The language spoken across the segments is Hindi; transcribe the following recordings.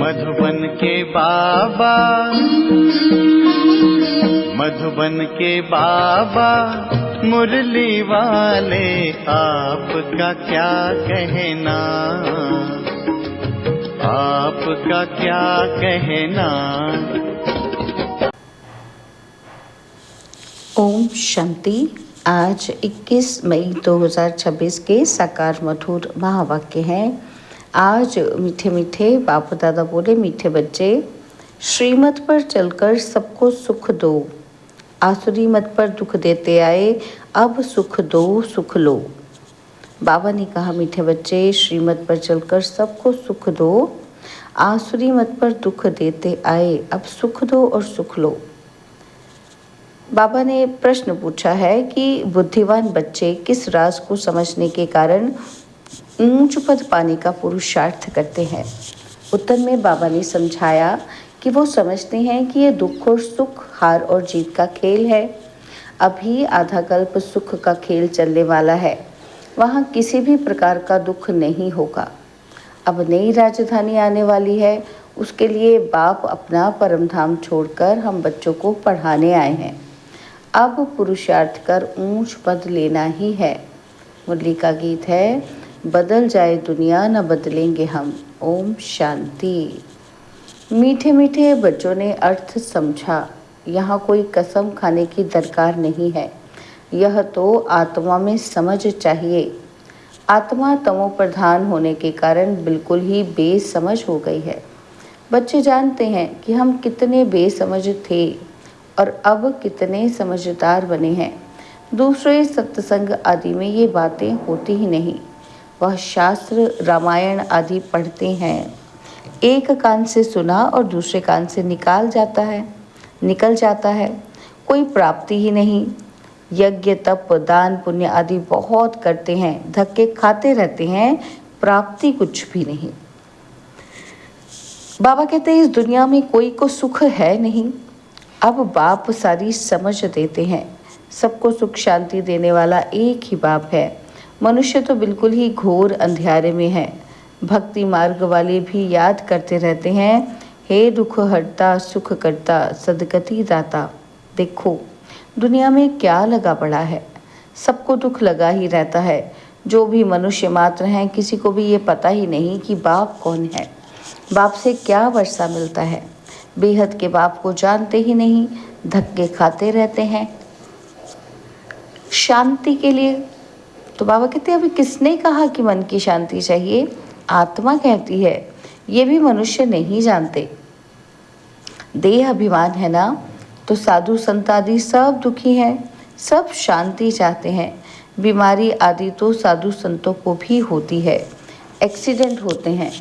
मधुबन के बाबा, मधुबन के बाबा मुरली वाले, आपका क्या कहना, आपका क्या कहना। ओम शांति। आज 21 मई 2026 के साकार मधुर महावाक्य हैं। आज मीठे मीठे बाप दादा बोले, मीठे बच्चे, श्रीमत पर चलकर सबको सुख दो। आसुरी मत पर दुख देते आए, अब सुख दो सुख लो। बाबा ने कहा, मीठे बच्चे, श्रीमत पर चलकर सबको सुख दो। आसुरी मत पर दुख देते आए, अब सुख दो और सुख लो। बाबा ने प्रश्न पूछा है कि बुद्धिमान बच्चे किस राज को समझने के कारण ऊंच पद पाने का पुरुषार्थ करते हैं। उत्तर में बाबा ने समझाया कि वो समझते हैं कि ये दुख और सुख, हार और जीत का खेल है। अभी आधा कल्प सुख का खेल चलने वाला है, वहाँ किसी भी प्रकार का दुख नहीं होगा। अब नई राजधानी आने वाली है, उसके लिए बाप अपना परम धाम छोड़कर हम बच्चों को पढ़ाने आए हैं। अब पुरुषार्थ कर ऊंच पद लेना ही है। मुरली का गीत है, बदल जाए दुनिया न बदलेंगे हम। ओम शांति। मीठे मीठे बच्चों ने अर्थ समझा। यहाँ कोई कसम खाने की दरकार नहीं है, यह तो आत्मा में समझ चाहिए। आत्मा तमो प्रधान होने के कारण बिल्कुल ही बेसमझ हो गई है। बच्चे जानते हैं कि हम कितने बेसमझ थे और अब कितने समझदार बने हैं। दूसरे सत्संग आदि में ये बातें होती ही नहीं। वह शास्त्र रामायण आदि पढ़ते हैं, एक कान से सुना और दूसरे कान से निकल जाता है। कोई प्राप्ति ही नहीं। यज्ञ तप दान पुण्य आदि बहुत करते हैं, धक्के खाते रहते हैं, प्राप्ति कुछ भी नहीं। बाबा कहते हैं, इस दुनिया में कोई को सुख है नहीं। अब बाप सारी समझ देते हैं। सबको सुख शांति देने वाला एक ही बाप है। मनुष्य तो बिल्कुल ही घोर अंधियारे में है। भक्ति मार्ग वाले भी याद करते रहते हैं, हे दुख हरता सुख करता सदगति दाता। देखो दुनिया में क्या लगा पड़ा है, सबको दुख लगा ही रहता है। जो भी मनुष्य मात्र हैं, किसी को भी ये पता ही नहीं कि बाप कौन है, बाप से क्या वर्षा मिलता है। बेहद के बाप को जानते ही नहीं, धक्के खाते रहते हैं शांति के लिए। तो बाबा कहते हैं, अभी किसने कहा कि मन की शांति चाहिए? आत्मा कहती है। ये भी मनुष्य नहीं जानते। देह अभिमान है ना, तो साधु संत आदि सब दुखी हैं, सब शांति चाहते हैं। बीमारी आदि तो साधु संतों को भी होती है, एक्सीडेंट होते हैं।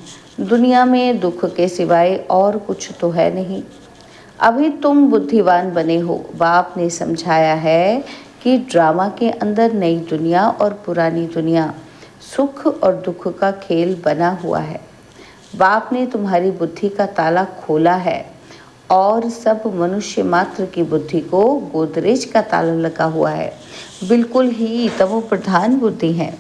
दुनिया में दुख के सिवाय और कुछ तो है नहीं। अभी तुम बुद्धिवान बने हो। बाप ने समझाया है कि ड्रामा के अंदर नई दुनिया और पुरानी दुनिया, सुख और दुख का खेल बना हुआ है। बाप ने तुम्हारी बुद्धि का ताला खोला है और सब मनुष्य मात्र की बुद्धि को गोदरेज का ताला लगा हुआ है। बिल्कुल ही तमो प्रधान बुद्धि है।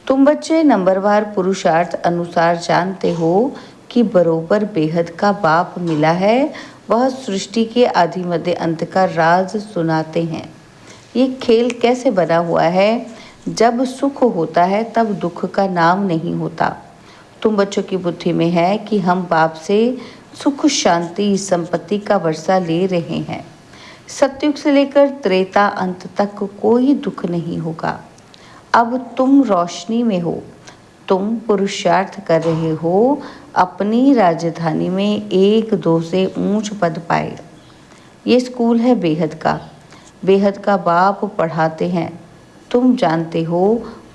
तुम बच्चे नंबरवार पुरुषार्थ अनुसार जानते हो कि बरोबर बेहद का बाप मिला है। वह सृष्टि के आदि मध्य अंत का राज सुनाते हैं। ये खेल कैसे बना हुआ है? जब सुख होता है तब दुख का नाम नहीं होता। तुम बच्चों की बुद्धि में है कि हम बाप से सुख शांति संपत्ति का वर्षा ले रहे हैं। सतयुग से लेकर त्रेता अंत तक कोई दुख नहीं होगा। अब तुम रोशनी में हो, तुम पुरुषार्थ कर रहे हो अपनी राजधानी में एक दो से ऊंच पद पाए। ये स्कूल है बेहद का। बेहद का बाप पढ़ाते हैं। तुम जानते हो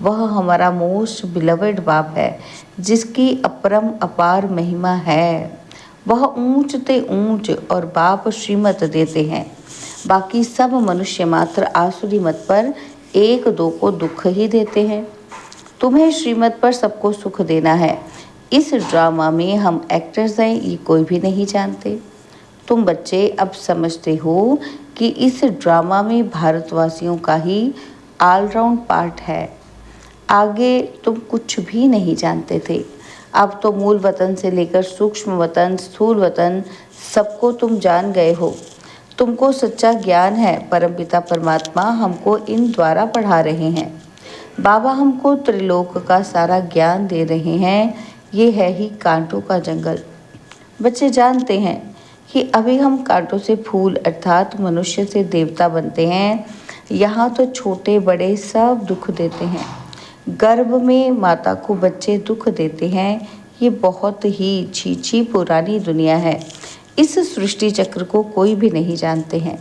वह हमारा मोस्ट बिलवेड बाप है, जिसकी अपरम अपार महिमा है। वह ऊंच ते ऊंच और बाप श्रीमत देते हैं। बाकी सब मनुष्य मात्र आसुरी मत पर एक दो को दुख ही देते हैं। तुम्हें श्रीमत पर सबको सुख देना है। इस ड्रामा में हम एक्टर्स हैं, ये कोई भी नहीं जानते। तुम बच्चे अब समझते हो कि इस ड्रामा में भारतवासियों का ही ऑलराउंड पार्ट है। आगे तुम कुछ भी नहीं जानते थे। अब तो मूल वतन से लेकर सूक्ष्म वतन, स्थूल वतन, सबको तुम जान गए हो। तुमको सच्चा ज्ञान है। परमपिता परमात्मा हमको इन द्वारा पढ़ा रहे हैं। बाबा हमको त्रिलोक का सारा ज्ञान दे रहे हैं। ये है ही कांटों का जंगल। बच्चे जानते हैं कि अभी हम कांटों से फूल अर्थात मनुष्य से देवता बनते हैं। यहाँ तो छोटे बड़े सब दुख देते हैं। गर्भ में माता को बच्चे दुख देते हैं। ये बहुत ही छी पुरानी दुनिया है। इस सृष्टि चक्र को कोई भी नहीं जानते हैं।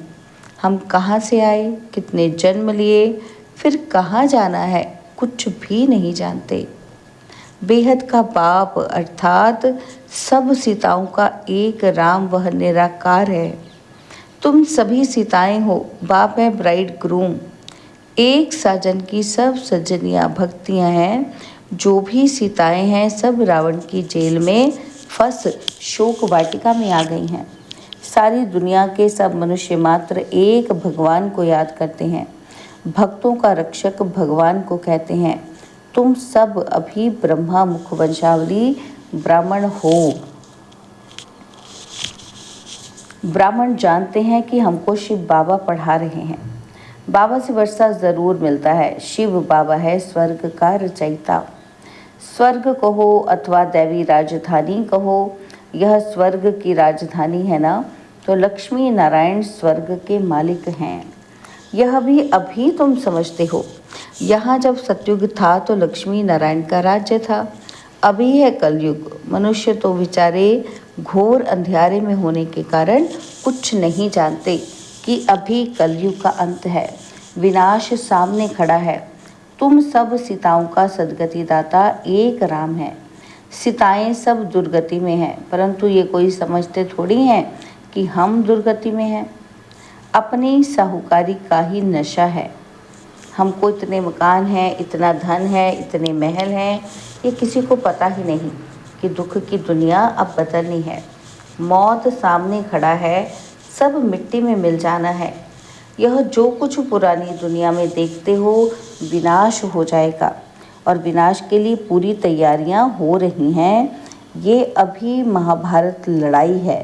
हम कहाँ से आए, कितने जन्म लिए, फिर कहाँ जाना है, कुछ भी नहीं जानते। बेहद का बाप अर्थात सब सीताओं का एक राम वह निराकार है। तुम सभी सीताएं हो। बाप है ब्राइड ग्रूम। एक साजन की सब सज्जनियाँ भक्तियाँ हैं। जो भी सीताएं हैं सब रावण की जेल में फंस शोक वाटिका में आ गई हैं। सारी दुनिया के सब मनुष्य मात्र एक भगवान को याद करते हैं। भक्तों का रक्षक भगवान को कहते हैं। तुम सब अभी ब्रह्मा मुख वंशावली ब्राह्मण हो। ब्राह्मण जानते हैं कि हमको शिव बाबा पढ़ा रहे हैं। बाबा से वर्षा जरूर मिलता है। शिव बाबा है स्वर्ग का रचयिता। स्वर्ग कहो अथवा दैवी राजधानी कहो, यह स्वर्ग की राजधानी है ना, तो लक्ष्मी नारायण स्वर्ग के मालिक हैं। यह भी अभी तुम समझते हो। यहाँ जब सतयुग था तो लक्ष्मी नारायण का राज्य था। अभी है कलयुग। मनुष्य तो बेचारे घोर अंधियारे में होने के कारण कुछ नहीं जानते कि अभी कलयुग का अंत है। विनाश सामने खड़ा है। तुम सब सीताओं का सदगति दाता एक राम है। सीताएं सब दुर्गति में हैं, परंतु ये कोई समझते थोड़ी हैं कि हम दुर्गति में हैं। अपनी साहूकारी का ही नशा है। हमको इतने मकान हैं, इतना धन है, इतने महल हैं, ये किसी को पता ही नहीं कि दुख की दुनिया अब बदलनी है। मौत सामने खड़ा है। सब मिट्टी में मिल जाना है। यह जो कुछ पुरानी दुनिया में देखते हो विनाश हो जाएगा और विनाश के लिए पूरी तैयारियां हो रही हैं। ये अभी महाभारत लड़ाई है।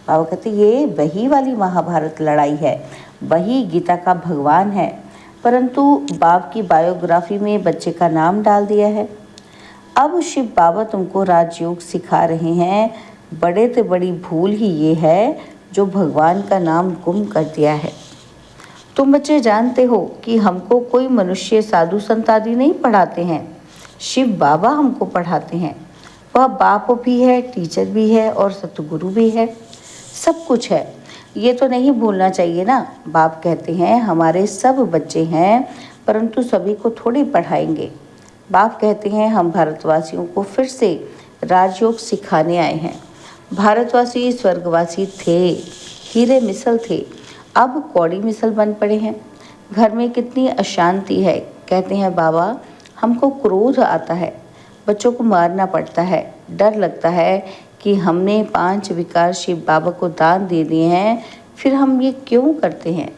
बाबा कहते ये वही वाली महाभारत लड़ाई है। वही गीता का भगवान है, परंतु बाप की बायोग्राफी में बच्चे का नाम डाल दिया है। अब शिव बाबा तुमको राजयोग सिखा रहे हैं। बड़े से बड़ी भूल ही ये है जो भगवान का नाम गुम कर दिया है। तुम बच्चे जानते हो कि हमको कोई मनुष्य साधु संत आदि नहीं पढ़ाते हैं। शिव बाबा हमको पढ़ाते हैं। वह बाप भी है, टीचर भी है और सतगुरु भी है। सब कुछ है। ये तो नहीं भूलना चाहिए ना। बाप कहते हैं हमारे सब बच्चे हैं, परंतु सभी को थोड़ी पढ़ाएंगे। बाप कहते हैं हम भारतवासियों को फिर से राजयोग सिखाने आए हैं। भारतवासी स्वर्गवासी थे, हीरे मिसल थे, अब कौड़ी मिसल बन पड़े हैं। घर में कितनी अशांति है। कहते हैं बाबा हमको क्रोध आता है, बच्चों को मारना पड़ता है, डर लगता है कि हमने 5 विकार शिव बाबा को दान दे दिए हैं, फिर हम ये क्यों करते हैं।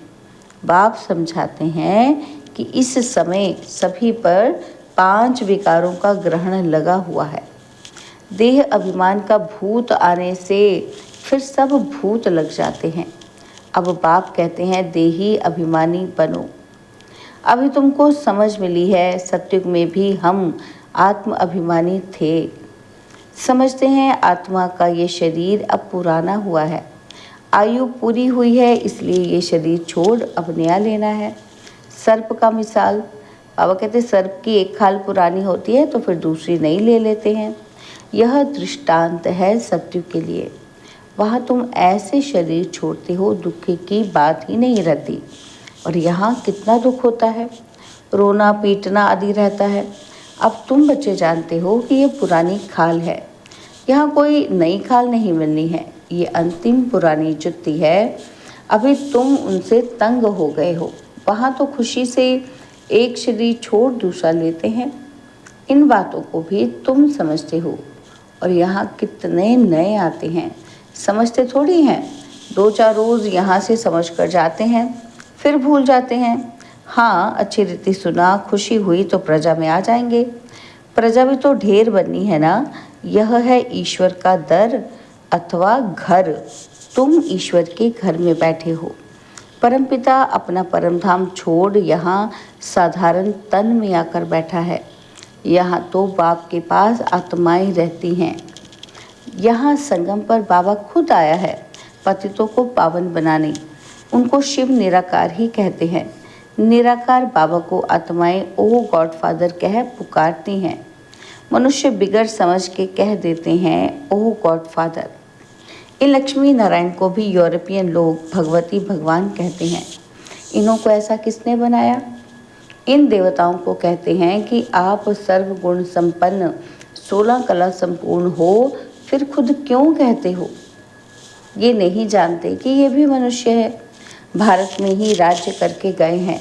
बाप समझाते हैं कि इस समय सभी पर 5 विकारों का ग्रहण लगा हुआ है। देह अभिमान का भूत आने से फिर सब भूत लग जाते हैं। अब बाप कहते हैं देही अभिमानी बनो। अभी तुमको समझ मिली है। सतयुग में भी हम आत्म अभिमानी थे। समझते हैं आत्मा का ये शरीर अब पुराना हुआ है, आयु पूरी हुई है, इसलिए ये शरीर छोड़ अब नया लेना है। सर्प का मिसाल, बाबा कहते सर्प की एक खाल पुरानी होती है तो फिर दूसरी नई ले लेते हैं। यह दृष्टांत है सतयुग के लिए। वहाँ तुम ऐसे शरीर छोड़ते हो, दुख की बात ही नहीं रहती। और यहाँ कितना दुख होता है, रोना पीटना आदि रहता है। अब तुम बच्चे जानते हो कि ये पुरानी खाल है। यहाँ कोई नई खाल नहीं मिलनी है। ये अंतिम पुरानी जुत्ती है। अभी तुम उनसे तंग हो गए हो। वहाँ तो खुशी से एक शरीर छोड़ दूसरा लेते हैं। इन बातों को भी तुम समझते हो। और यहाँ कितने नए आते हैं, समझते थोड़ी हैं। 2-4 रोज़ यहाँ से समझ कर जाते हैं, फिर भूल जाते हैं। हाँ, अच्छी रीति सुना, खुशी हुई तो प्रजा में आ जाएंगे। प्रजा भी तो ढेर बननी है ना। यह है ईश्वर का दर अथवा घर। तुम ईश्वर के घर में बैठे हो। परमपिता अपना परम धाम छोड़ यहाँ साधारण तन में आकर बैठा है। यहाँ तो बाप के पास आत्माएं रहती हैं। यहाँ संगम पर बाबा खुद आया है पतितों को पावन बनाने। उनको शिव निराकार ही कहते हैं। निराकार बाबा को आत्माएं ओ गॉडफादर कह पुकारती हैं। मनुष्य बिगड़ समझ के कह देते हैं ओ गॉडफादर। इन लक्ष्मी नारायण को भी यूरोपियन लोग भगवती भगवान कहते हैं। इन्हों को ऐसा किसने बनाया? इन देवताओं को कहते हैं कि आप सर्वगुण संपन्न 16 कला संपूर्ण हो, फिर खुद क्यों कहते हो? ये नहीं जानते कि ये भी मनुष्य है, भारत में ही राज्य करके गए हैं।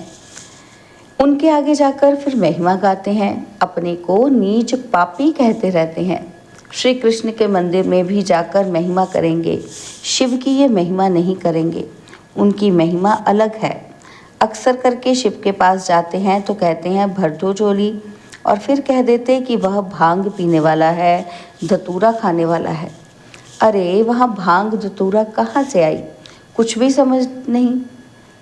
उनके आगे जाकर फिर महिमा गाते हैं, अपने को नीच पापी कहते रहते हैं। श्री कृष्ण के मंदिर में भी जाकर महिमा करेंगे, शिव की ये महिमा नहीं करेंगे। उनकी महिमा अलग है। अक्सर करके शिव के पास जाते हैं तो कहते हैं भर दो झोली, और फिर कह देते कि वह भांग पीने वाला है, धतूरा खाने वाला है। अरे वहाँ भांग धतूरा कहाँ से आई? कुछ भी समझ नहीं।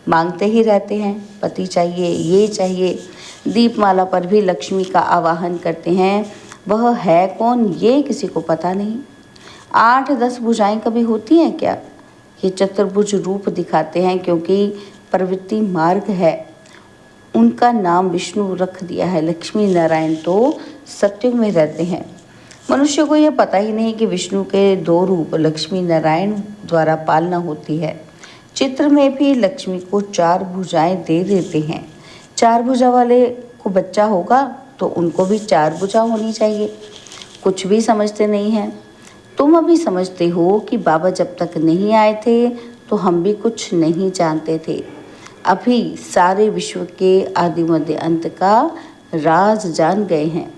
मांगते ही रहते हैं, पति चाहिए, ये चाहिए। दीपमाला पर भी लक्ष्मी का आवाहन करते हैं। वह है कौन ये किसी को पता नहीं। 8-10 भुजाएं कभी होती हैं क्या? ये चतुर्भुज रूप दिखाते हैं क्योंकि प्रवृत्ति मार्ग है। उनका नाम विष्णु रख दिया है। लक्ष्मी नारायण तो सत्युग में रहते हैं। मनुष्य को यह पता ही नहीं कि विष्णु के 2 रूप लक्ष्मी नारायण द्वारा पालना होती है। चित्र में भी लक्ष्मी को 4 भुजाएं दे देते हैं। 4 भुजा वाले को बच्चा होगा तो उनको भी 4 भुजा होनी चाहिए। कुछ भी समझते नहीं हैं। तुम अभी समझते हो कि बाबा जब तक नहीं आए थे तो हम भी कुछ नहीं जानते थे। अभी सारे विश्व के आदि मध्य अंत का राज जान गए हैं।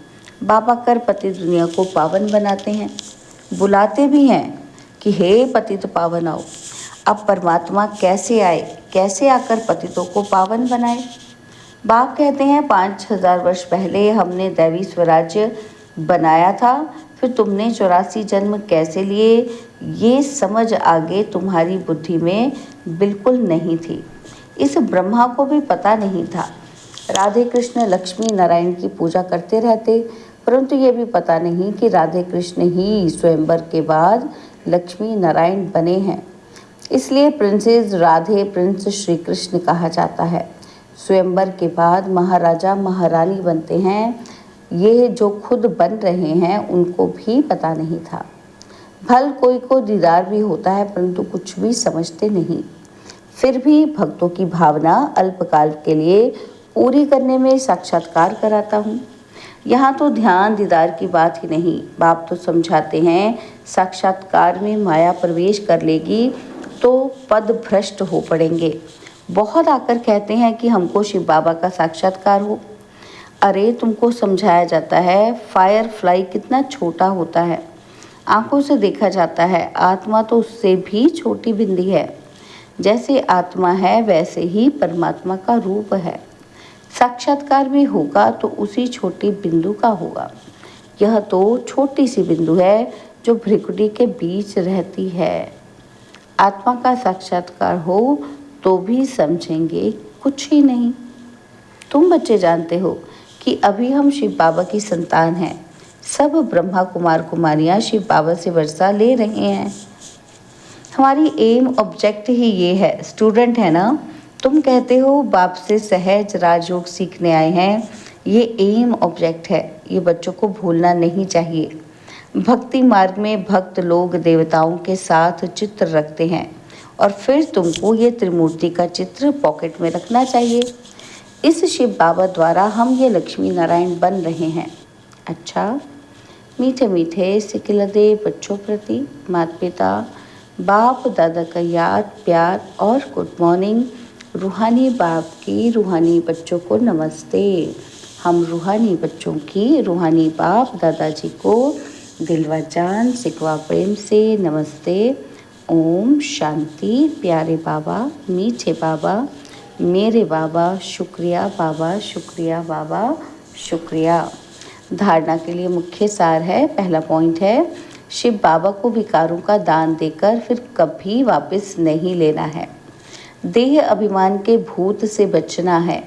बाबा कर पति दुनिया को पावन बनाते हैं, बुलाते भी हैं कि हे पतित पावन आओ। अब परमात्मा कैसे आए, कैसे आकर पतितों को पावन बनाए? बाप कहते हैं 5000 वर्ष पहले हमने दैवी स्वराज्य बनाया था, फिर तुमने 84 जन्म कैसे लिए ये समझ आगे तुम्हारी बुद्धि में बिल्कुल नहीं थी। इस ब्रह्मा को भी पता नहीं था। राधे कृष्ण लक्ष्मी नारायण की पूजा करते रहते, परंतु ये भी पता नहीं कि राधे कृष्ण ही स्वयंवर के बाद लक्ष्मी नारायण बने हैं। इसलिए प्रिंसेस राधे प्रिंस श्री कृष्ण कहा जाता है। स्वयंवर के बाद महाराजा महारानी बनते हैं। ये जो खुद बन रहे हैं उनको भी पता नहीं था। भल कोई को दीदार भी होता है परंतु कुछ भी समझते नहीं। फिर भी भक्तों की भावना अल्पकाल के लिए पूरी करने में साक्षात्कार कराता हूँ। यहाँ तो ध्यान दीदार की बात ही नहीं। बाप तो समझाते हैं साक्षात्कार में माया प्रवेश कर लेगी तो पद भ्रष्ट हो पड़ेंगे। बहुत आकर कहते हैं कि हमको शिव बाबा का साक्षात्कार हो। अरे तुमको समझाया जाता है फायर फ्लाई कितना छोटा होता है, आंखों से देखा जाता है। आत्मा तो उससे भी छोटी बिंदी है। जैसे आत्मा है वैसे ही परमात्मा का रूप है। साक्षात्कार भी होगा तो उसी छोटी बिंदु का होगा। यह तो छोटी सी बिंदु है जो भ्रिकुटी के बीच रहती है। आत्मा का साक्षात्कार हो तो भी समझेंगे कुछ ही नहीं। तुम बच्चे जानते हो कि अभी हम शिव बाबा की संतान हैं। सब ब्रह्मा कुमार कुमारियाँ शिव बाबा से वर्षा ले रहे हैं। हमारी एम ऑब्जेक्ट ही ये है। स्टूडेंट है ना, तुम कहते हो बाप से सहज राजयोग सीखने आए हैं। ये एम ऑब्जेक्ट है, ये बच्चों को भूलना नहीं चाहिए। भक्ति मार्ग में भक्त लोग देवताओं के साथ चित्र रखते हैं और फिर तुमको ये त्रिमूर्ति का चित्र पॉकेट में रखना चाहिए। इस शिव बाबा द्वारा हम ये लक्ष्मी नारायण बन रहे हैं। अच्छा, मीठे मीठे सिकिलदे बच्चों प्रति माता पिता बाप दादा का याद प्यार और गुड मॉर्निंग। रूहानी बाप की रूहानी बच्चों को नमस्ते। हम रूहानी बच्चों की रूहानी बाप दादाजी को दिलवा जान सिकवा प्रेम से नमस्ते। ओम शांति। प्यारे बाबा, मीठे बाबा, मेरे बाबा, शुक्रिया बाबा, शुक्रिया बाबा, शुक्रिया। धारणा के लिए मुख्य सार है, पहला पॉइंट है, शिव बाबा को विकारों का दान देकर फिर कभी वापस नहीं लेना है। देह अभिमान के भूत से बचना है।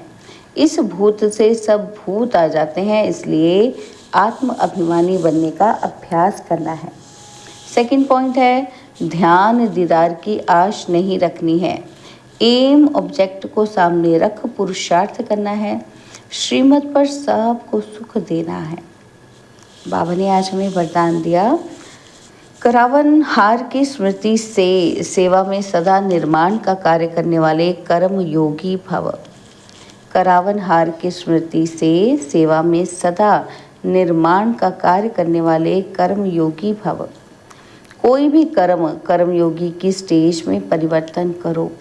इस भूत से सब भूत आ जाते हैं, इसलिए आत्म अभिमानी बनने का अभ्यास करना है। सेकंड पॉइंट है, ध्यान दीदार की आश नहीं रखनी है। एम ऑब्जेक्ट को सामने रख पुरुषार्थ करना है। श्रीमत पर सबको सुख देना है। बाबा ने आज हमें वरदान दिया, करावन हार की स्मृति से सेवा में सदा निर्माण का कार्य करने वाले कर्म योगी भव। करावन हार की स्मृति से सेवा में सदा निर्माण का कार्य करने वाले कर्म योगी भव। कोई भी कर्म योगी की स्टेज में परिवर्तन करो।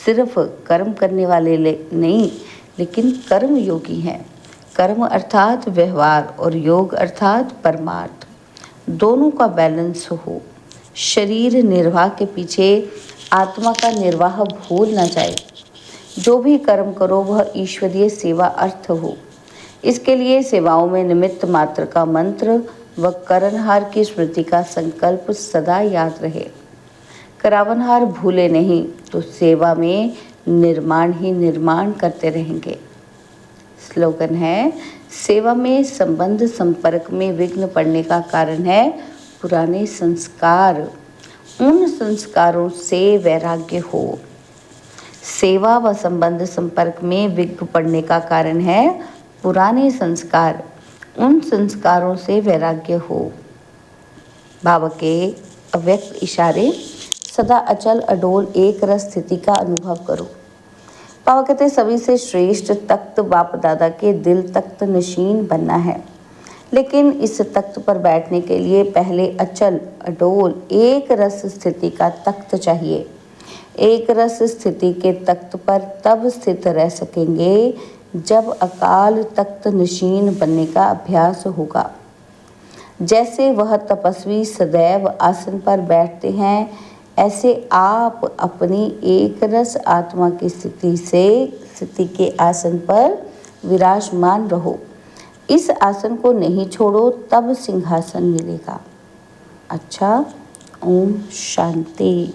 सिर्फ कर्म करने वाले नहीं, लेकिन कर्म योगी हैं। कर्म अर्थात व्यवहार और योग अर्थात परमार्थ, दोनों का बैलेंस हो। शरीर निर्वाह के पीछे आत्मा का निर्वाह भूल ना जाए। जो भी कर्म करो वह ईश्वरीय सेवा अर्थ हो। इसके लिए सेवाओं में निमित्त मात्र का मंत्र व करनहार की स्मृति का संकल्प सदा याद रहे। करावनहार भूले नहीं तो सेवा में निर्माण ही निर्माण करते रहेंगे। स्लोगन है, सेवा में संबंध संपर्क में विघ्न पड़ने का कारण है पुराने संस्कार। उन संस्कारों से वैराग्य हो। सेवा व संबंध संपर्क में विघ्न पड़ने का कारण है पुराने संस्कार। उन संस्कारों से वैराग्य हो। बाबा के अव्यक्त इशारे, सदा अचल अडोल एक रस स्थिति का अनुभव करो। बाबा कहते सभी से श्रेष्ठ तख्त बाप दादा के दिल तख्त नशीन बनना है, लेकिन इस तख्त पर बैठने के लिए पहले अचल अडोल एक रस स्थिति का तख्त चाहिए। एक रस स्थिति के तख्त पर तब स्थित रह सकेंगे जब अकाल तख्त नशीन बनने का अभ्यास होगा। जैसे वह तपस्वी सदैव आसन पर बैठते हैं, ऐसे आप अपनी एक रस आत्मा की स्थिति के आसन पर विराजमान रहो। इस आसन को नहीं छोड़ो, तब सिंहासन मिलेगा। अच्छा, ओम शांति।